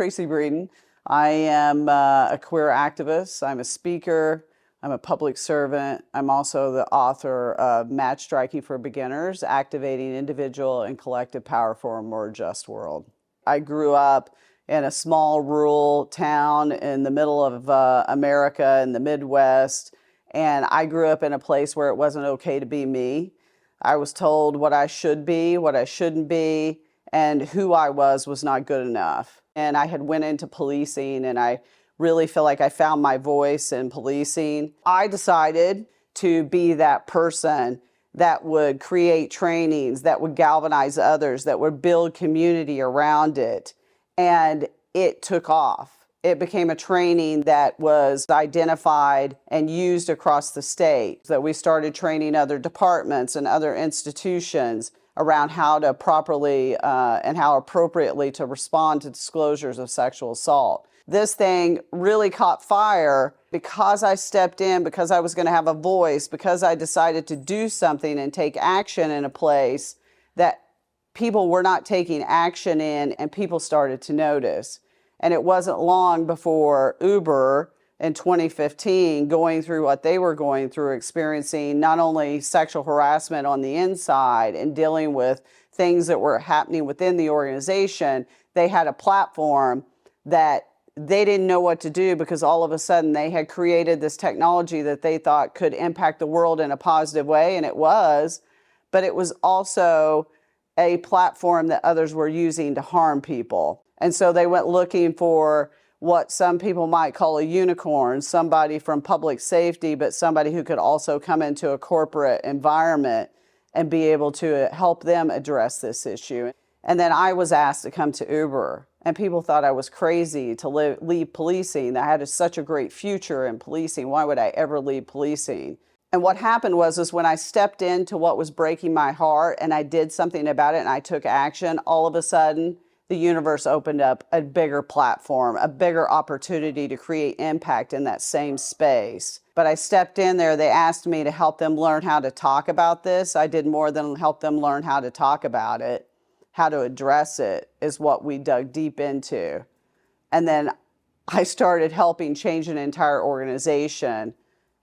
Tracy Breeden. I am a queer activist. I'm a speaker. I'm a public servant. I'm also the author of Match Striking for Beginners, Activating Individual and Collective Power for a More Just World. I grew up in a small rural town in the middle of America in the Midwest, and I grew up in a place where it wasn't okay to be me. I was told what I should be, what I shouldn't be, and who I was not good enough. And I had went into policing, and I really feel like I found my voice in policing. I decided to be that person that would create trainings, that would galvanize others, that would build community around it. And it took off. It became a training that was identified and used across the state. So we started training other departments and other institutions around how to properly and how appropriately to respond to disclosures of sexual assault. This thing really caught fire because I stepped in, because I was going to have a voice, because I decided to do something and take action in a place that people were not taking action in, and people started to notice. And it wasn't long before Uber in 2015, going through what they were going through, experiencing not only sexual harassment on the inside and dealing with things that were happening within the organization, they had a platform that they didn't know what to do, because all of a sudden they had created this technology that they thought could impact the world in a positive way, and it was, but it was also a platform that others were using to harm people. And so they went looking for what some people might call a unicorn, somebody from public safety, but somebody who could also come into a corporate environment and be able to help them address this issue. And then I was asked to come to Uber, and people thought I was crazy to leave policing. I had such a great future in policing. Why would I ever leave policing? And what happened was when I stepped into what was breaking my heart and I did something about it and I took action, all of a sudden, the universe opened up a bigger platform, a bigger opportunity to create impact in that same space. But I stepped in there. They asked me to help them learn how to talk about this. I did more than help them learn how to talk about it. How to address it is what we dug deep into. And then I started helping change an entire organization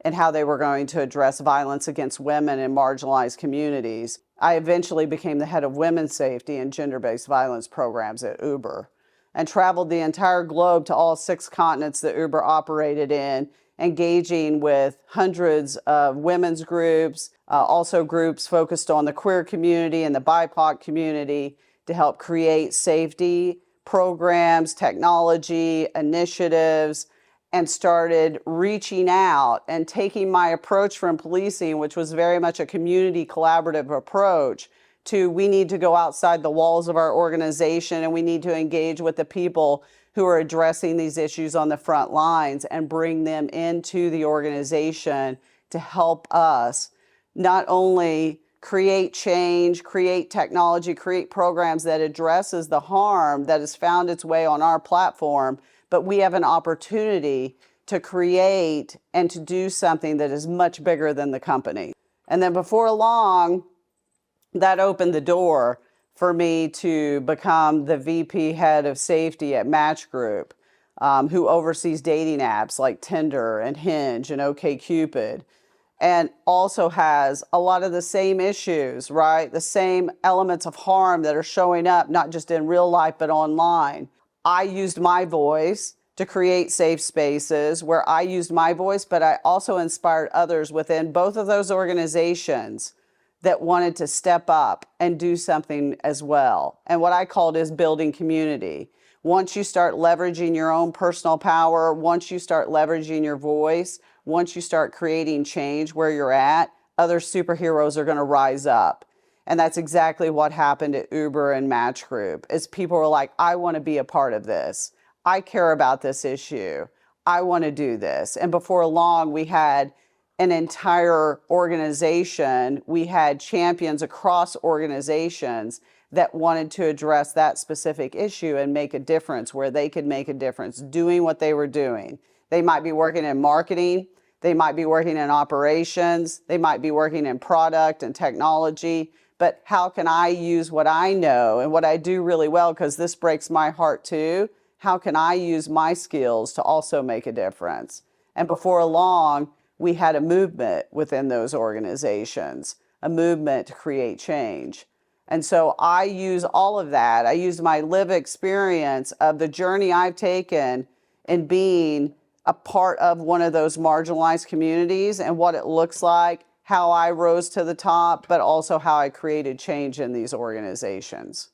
and how they were going to address violence against women in marginalized communities. I eventually became the head of women's safety and gender-based violence programs at Uber, and traveled the entire globe to all 6 continents that Uber operated in, engaging with hundreds of women's groups, also groups focused on the queer community and the BIPOC community, to help create safety programs, technology, initiatives, and started reaching out and taking my approach from policing, which was very much a community collaborative approach, to we need to go outside the walls of our organization and we need to engage with the people who are addressing these issues on the front lines and bring them into the organization to help us not only create change, create technology, create programs that addresses the harm that has found its way on our platform, but we have an opportunity to create and to do something that is much bigger than the company. And then before long, that opened the door for me to become the VP head of safety at Match Group, who oversees dating apps like Tinder and Hinge and OkCupid, and also has a lot of the same issues, right? The same elements of harm that are showing up, not just in real life, but online. I used my voice to create safe spaces where I used my voice, but I also inspired others within both of those organizations that wanted to step up and do something as well. And what I called is building community. Once you start leveraging your own personal power, once you start leveraging your voice, once you start creating change where you're at, other superheroes are going to rise up. And that's exactly what happened at Uber and Match Group, is people were like, I want to be a part of this. I care about this issue. I want to do this. And before long, we had an entire organization. We had champions across organizations that wanted to address that specific issue and make a difference where they could make a difference doing what they were doing. They might be working in marketing. They might be working in operations. They might be working in product and technology. But how can I use what I know and what I do really well, because this breaks my heart too, how can I use my skills to also make a difference? And before long, we had a movement within those organizations, a movement to create change. And so I use all of that. I use my lived experience of the journey I've taken in being a part of one of those marginalized communities and what it looks like, how I rose to the top, but also how I created change in these organizations.